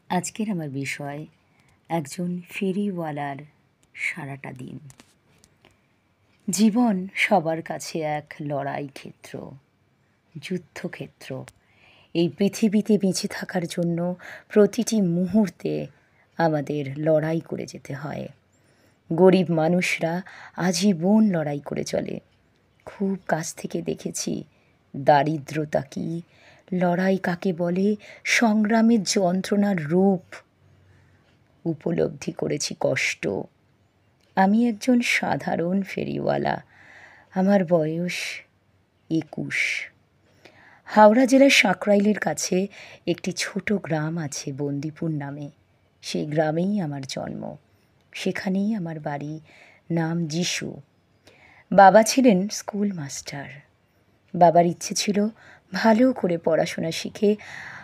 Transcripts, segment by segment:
আজকের আমার বিষয় একজন ফেরিওয়ালার সারাটা দিন। জীবন সবার কাছে এক লড়াই ক্ষেত্র, যুদ্ধক্ষেত্র। এই পৃথিবীতে বেঁচে থাকার জন্য প্রতিটি মুহূর্তে আমাদের লড়াই করে যেতে হয়। গরিব মানুষরা আজীবন লড়াই করে চলে। খুব কাছ থেকে দেখেছি দারিদ্রতা কী, লড়াই কাকে বলে, সংগ্রামের যন্ত্রণার রূপ উপলব্ধি করেছি কষ্ট। আমি একজন সাধারণ ফেরিওয়ালা। আমার বয়স 21। হাওড়া জেলার সাঁকরাইলের কাছে একটি ছোট গ্রাম আছে বন্দিপুর নামে। সেই গ্রামেই আমার জন্ম, সেখানেই আমার বাড়ি। নাম যিশু। বাবা ছিলেন স্কুল মাস্টার। বাবার ইচ্ছে ছিল ভালো করে পড়াশোনা শিখে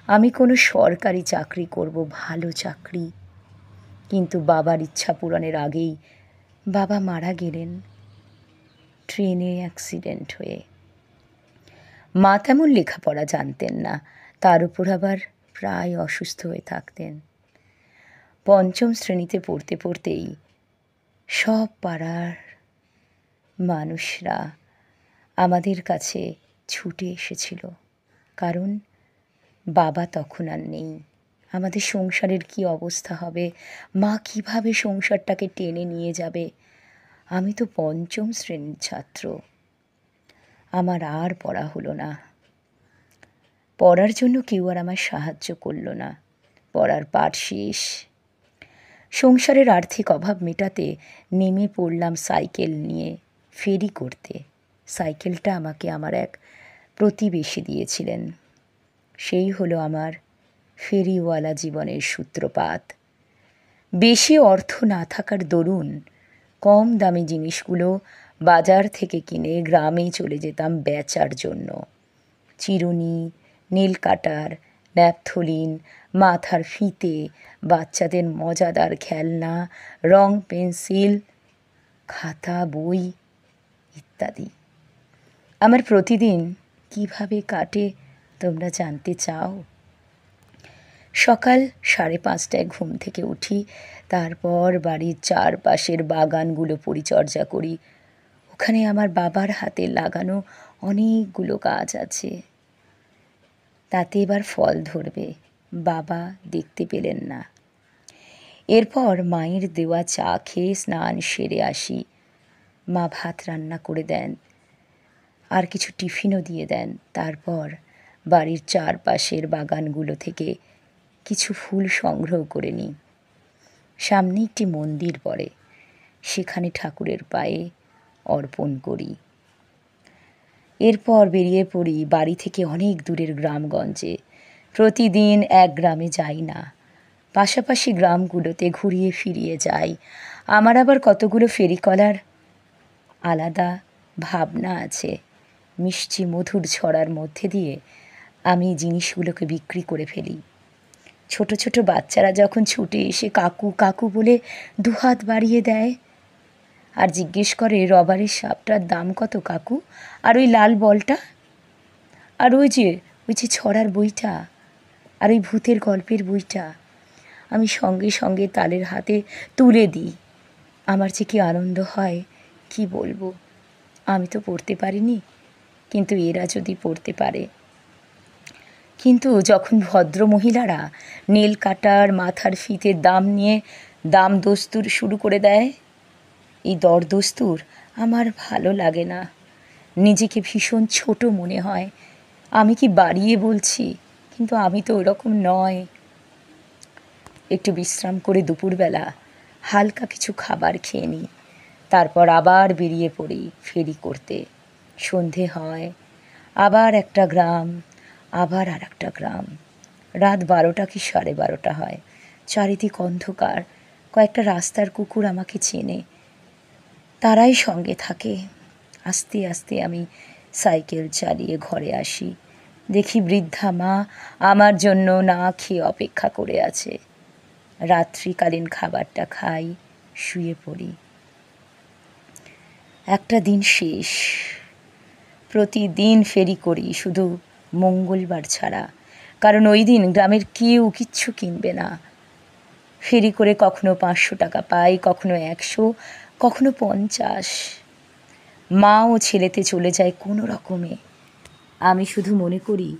আমি কোনো সরকারি চাকরি করব, ভালো চাকরি। কিন্তু বাবার ইচ্ছা পূরণের আগেই বাবা মারা গেলেন ট্রেনে অ্যাক্সিডেন্ট হয়ে। মা তেমন লেখাপড়া জানতেন না, তার উপর আবার প্রায় অসুস্থ হয়ে থাকতেন। পঞ্চম শ্রেণীতে পড়তে পড়তেই সব পাড়ার মানুষরা আমাদের কাছে ছুটে এসেছিল, কারণ বাবা তখন আর নেই। আমাদের সংসারের কি অবস্থা হবে, মা কিভাবে সংসারটাকে টেনে নিয়ে যাবে। আমি তো পঞ্চম শ্রেণীর ছাত্র। আমার আর পড়া হলো না। পড়ার জন্য কেউ আর আমার সাহায্য করল না। পড়ার পাঠ শেষ। সংসারের আর্থিক অভাব মেটাতে নেমে পড়লাম সাইকেল নিয়ে ফেরি করতে। সাইকেলটা আমাকে আমার এক প্রতিবেশী দিয়েছিলেন। সেই হলো আমার ফেরিওয়ালা জীবনের সূত্রপাত। বেশি অর্থ না থাকার দরুন কম দামি জিনিসগুলো বাজার থেকে কিনে গ্রামে চলে যেতাম বেচার জন্য। চিরুনি, নীল কাটার, ন্যাপথলিন, মাথার ফিতে, বাচ্চাদের মজাদার খেলনা, রং পেন্সিল, খাতা, বই ইত্যাদি। আমার প্রতিদিন কিভাবে কাটে তোমরা জানতে চাও? সকাল 5:30টায় ঘুম থেকে উঠি, তারপর বাড়ির চারপাশের বাগানগুলো পরিচর্যা করি। ওখানে আমার বাবার হাতে লাগানো অনেকগুলো গাছ আছে, তাতে এবার ফল ধরবে। বাবা দেখতে পেলেন না। এরপর মায়ের দেওয়া চা খেয়ে স্নান সেরে আসি। মা ভাত রান্না করে দেন, আর কিছু টিফিনও দিয়ে দেন। তারপর বাড়ির চারপাশের বাগানগুলো থেকে কিছু ফুল সংগ্রহ করে নিই। সামনে একটি মন্দির পড়ে, সেখানে ঠাকুরের পায়ে অর্পণ করি। এরপর বেরিয়ে পড়ি বাড়ি থেকে অনেক দূরের গ্রামগঞ্জে। প্রতিদিন এক গ্রামে যাই না, পাশাপাশি গ্রামগুলোতে ঘুরিয়ে ফিরিয়ে যাই। আমার আবার কতগুলো ফেরিকলার আলাদা ভাবনা আছে। মিষ্টি মধুর ছড়ার মধ্যে দিয়ে আমি জিনিসগুলোকে বিক্রি করে ফেলি। ছোট ছোট বাচ্চারা যখন ছুটে এসে কাকু কাকু বলে দুহাত বাড়িয়ে দেয় আর জিজ্ঞেস করে, রবারের সাপটার দাম কত কাকু? আর ওই লাল বলটা? আর ওই যে ছড়ার বইটা? আর ওই ভূতের গল্পের বইটা? আমি সঙ্গে সঙ্গে তালের হাতে তুলে দিই। আমার যে কি আনন্দ হয় কি বলবো। আমি তো পড়তে পারিনি, কিন্তু এরা যদি পড়তে পারে। কিন্তু যখন ভদ্র মহিলারা নেল কাটার, মাথার ফিতের দাম নিয়ে দাম দস্তুর শুরু করে দেয়, এই দরদস্তুর আমার ভালো লাগে না। নিজেকে ভীষণ ছোট মনে হয়। আমি কি বাড়িয়ে বলছি, কিন্তু আমি তো ওরকম নয়। একটু বিশ্রাম করে দুপুরবেলা হালকা কিছু খাবার খেয়ে নিই, তারপর আবার বেরিয়ে পড়ি ফেরি করতে। সন্ধে হয়, আবার একটা গ্রাম, আবার আর একটা গ্রাম। রাত 12টা কি 12:30 হয়। চারিদিক অন্ধকার। কয়েকটা রাস্তার কুকুর আমাকে চেনে, তারাই সঙ্গে থাকে। আস্তে আস্তে আমি সাইকেল চালিয়ে ঘরে আসি। দেখি বৃদ্ধা মা আমার জন্য না খেয়ে অপেক্ষা করে আছে। রাত্রিকালীন খাবারটা খাই, শুয়ে পড়ি। একটা দিন শেষ। প্রতিদিন ফেরি করি, শুধু মঙ্গলবার ছাড়া, কারণ ওই দিন গ্রামের কেউ কিচ্ছু কিনবে না। ফেরি করে কখনো 500 টাকা পাই, কখনো 100, কখনো 50। মা ও ছেলেতে চলে যায় কোনো রকমে। আমি শুধু মনে করি,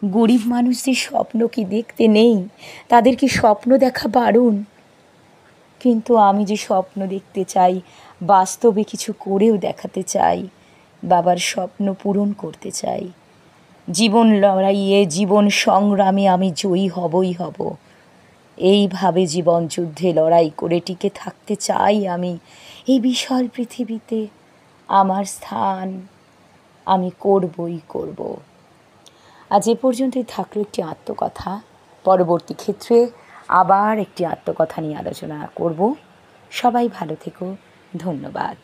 গরিব মানুষদের স্বপ্ন কি দেখতে নেই? তাদের কি স্বপ্ন দেখা বারণ? কিন্তু আমি যে স্বপ্ন দেখতে চাই, বাস্তবে কিছু করেও দেখাতে চাই, বাবার স্বপ্ন পূরণ করতে চাই। জীবন লড়াইয়ে, জীবন সংগ্রামে আমি জয়ী হবই হব। এইভাবে জীবন যুদ্ধে লড়াই করে টিকে থাকতে চাই আমি এই বিশাল পৃথিবীতে। আমার স্থান আমি করবই করব। আজ এ পর্যন্তই থাকলো একটি আত্মকথা। পরবর্তী ক্ষেত্রে আবার একটি আত্মকথা নিয়ে আলোচনা করব। সবাই ভালো থেকো। ধন্যবাদ।